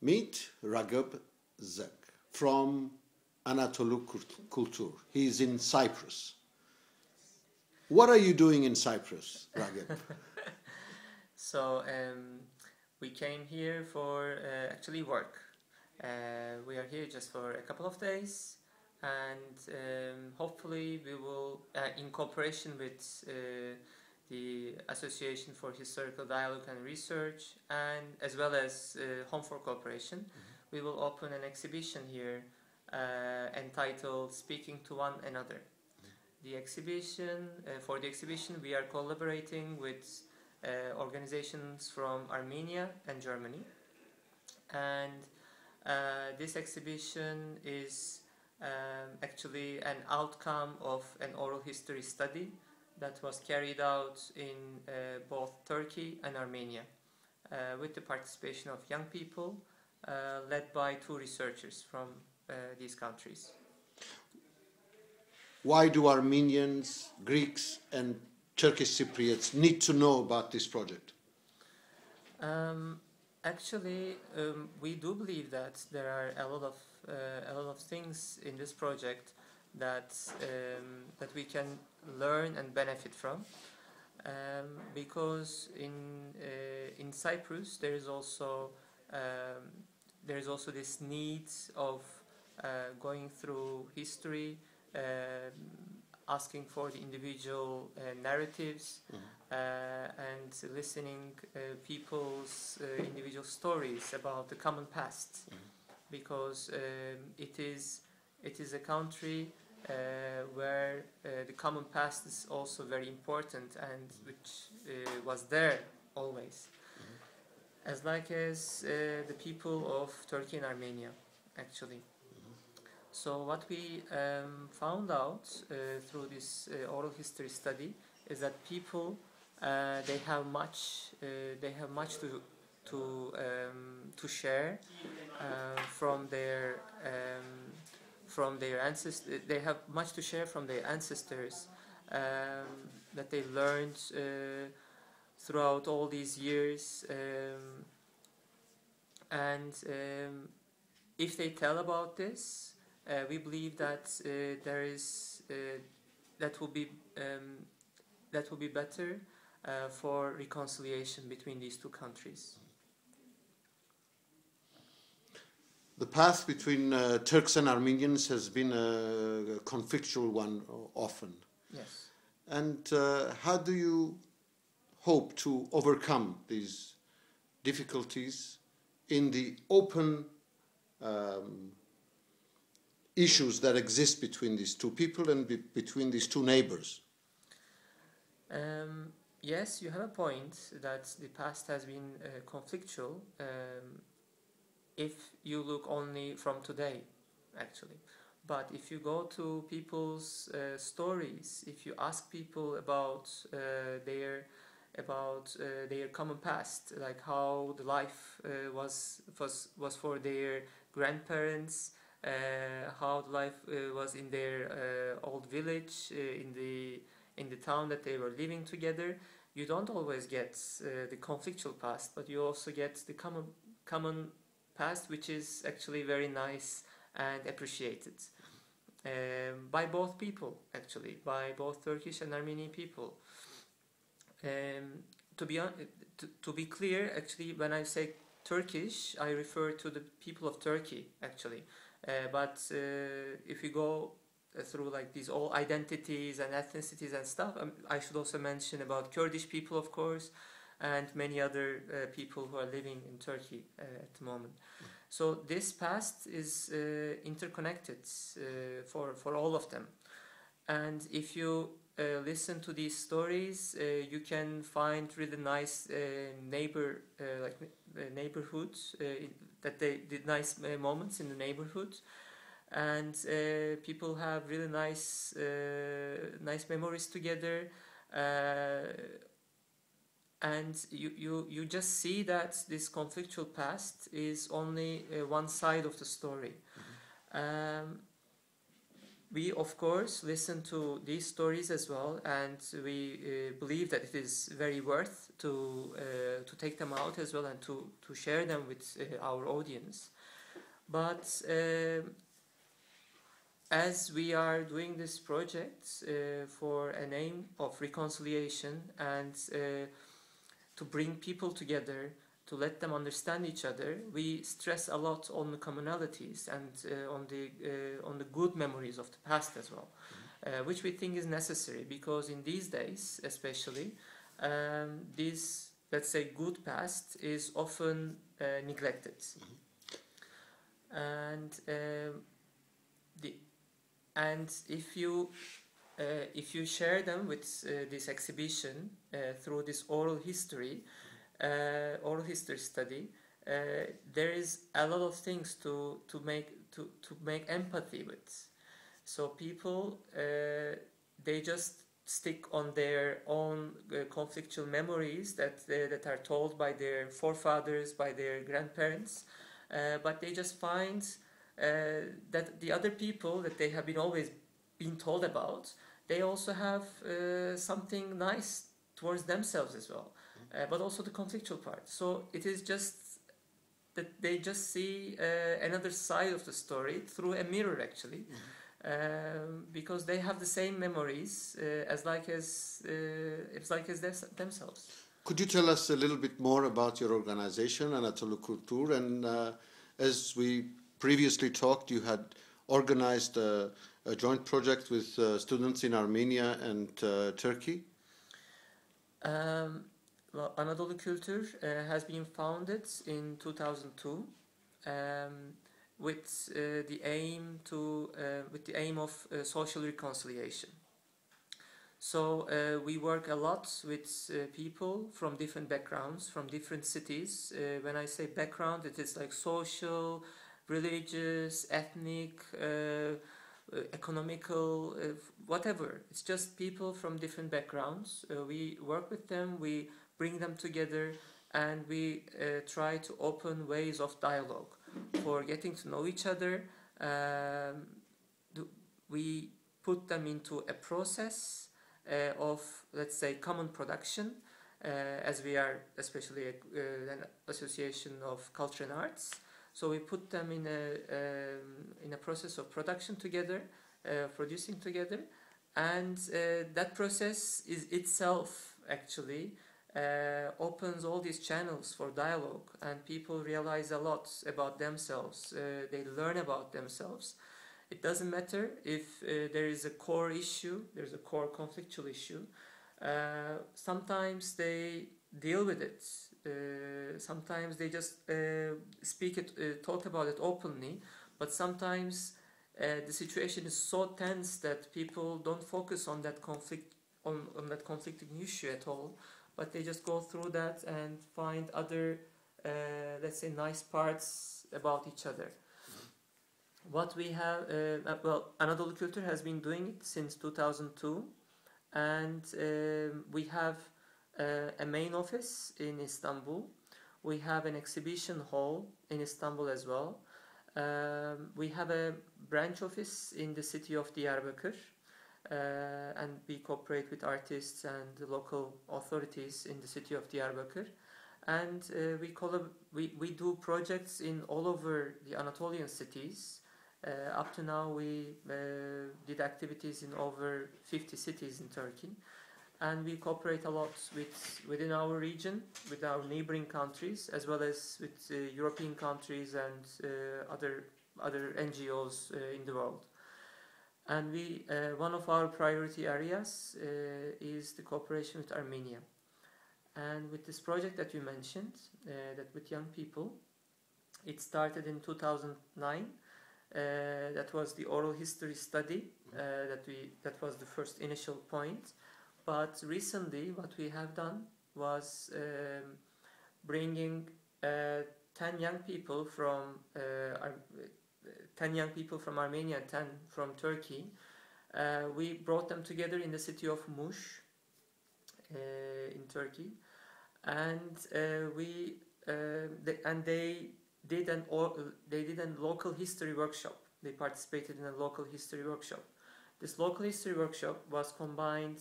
Meet Ragıp Zek from Anatolu Kultur. He's in Cyprus. What are you doing in Cyprus, Ragıp? So we came here for actually work. We are here just for a couple of days, and hopefully we will, in cooperation with the Association for Historical Dialogue and Research, and as well as Home for Cooperation, we will open an exhibition here entitled "Speaking to One Another." The exhibition, for the exhibition, we are collaborating with organizations from Armenia and Germany, and this exhibition is actually an outcome of an oral history study that was carried out in both Turkey and Armenia, with the participation of young people, led by two researchers from these countries. Why do Armenians, Greeks, and Turkish Cypriots need to know about this project? Actually, we do believe that there are a lot of things in this project that we can learn and benefit from, because in Cyprus there is also this need of going through history, asking for the individual narratives, and listening people's individual stories about the common past, because it is a country where the common past is also very important, and which was there always, as the people of Turkey and Armenia, actually. So what we found out through this oral history study is that people they have much to share from their ancestors. They have much to share from their ancestors that they learned throughout all these years, and if they tell about this, we believe that that will be better for reconciliation between these two countries. The path between Turks and Armenians has been a conflictual one often. Yes. And how do you hope to overcome these difficulties in the open issues that exist between these two people and between these two neighbors? Yes, you have a point that the past has been conflictual, if you look only from today, actually. But if you go to people's stories, if you ask people about their common past, like how the life was for their grandparents, how the life was in their old village, in the town that they were living together, you don't always get the conflictual past, but you also get the common past, which is actually very nice and appreciated by both people, actually, by both Turkish and Armenian people. To be clear, actually, when I say Turkish, I refer to the people of Turkey, actually. But if you go through like these all identities and ethnicities and stuff, I should also mention about Kurdish people, of course, and many other people who are living in Turkey at the moment. So this past is interconnected for all of them. And if you listen to these stories, you can find really nice neighborhoods, that they did nice moments in the neighborhood, and people have really nice memories together, and you just see that this conflictual past is only one side of the story. we of course listen to these stories as well, and we believe that it is very worth to take them out as well and to share them with our audience. But as we are doing this project for an aim of reconciliation and to bring people together, to let them understand each other, we stress a lot on the commonalities and on the good memories of the past as well, which we think is necessary, because in these days, especially, this, let's say, good past is often neglected, and if you share them with this exhibition through this oral history study, there is a lot of things to make empathy with. So people they just stick on their own conflictual memories that are told by their forefathers, by their grandparents, but they just find that the other people that they have always been told about, they also have something nice towards themselves as well, but also the conflictual part. So it is just that they just see another side of the story through a mirror, actually, because they have the same memories as themselves. Could you tell us a little bit more about your organization, Anadolu Kültür? And as we previously talked, you had organized a joint project with students in Armenia and Turkey. Well, Anadolu Kültür has been founded in 2002 with the aim of social reconciliation. So we work a lot with people from different backgrounds, from different cities. When I say background, it is like social, religious, ethnic, economical, whatever. It's just people from different backgrounds. We work with them, we bring them together, and we try to open ways of dialogue for getting to know each other. We put them into a process of, let's say, common production, as we are especially an association of culture and arts. So we put them in a process of production together, producing together, and that process is itself actually opens all these channels for dialogue, and people realize a lot about themselves. They learn about themselves. It doesn't matter if there is a core issue, there's a core conflictual issue. Sometimes they deal with it. Sometimes they just talk about it openly, but sometimes the situation is so tense that people don't focus on that that conflicting issue at all, but they just go through that and find other, let's say, nice parts about each other. What we have, well, Anadolu Kültür has been doing it since 2002, and we have a main office in Istanbul. We have an exhibition hall in Istanbul as well. We have a branch office in the city of Diyarbakır, and we cooperate with artists and the local authorities in the city of Diyarbakır. And we do projects in all over the Anatolian cities. Up to now, we did activities in over 50 cities in Turkey, and we cooperate a lot within our region, with our neighboring countries, as well as with European countries and other NGOs in the world. And one of our priority areas is the cooperation with Armenia. And with this project that you mentioned, that with young people, it started in 2009. That was the oral history study. That was the first initial point. But recently, what we have done was bringing 10 young people from Armenia and 10 from Turkey. We brought them together in the city of Muş in Turkey, and they did a local history workshop. They participated in a local history workshop. This local history workshop was combined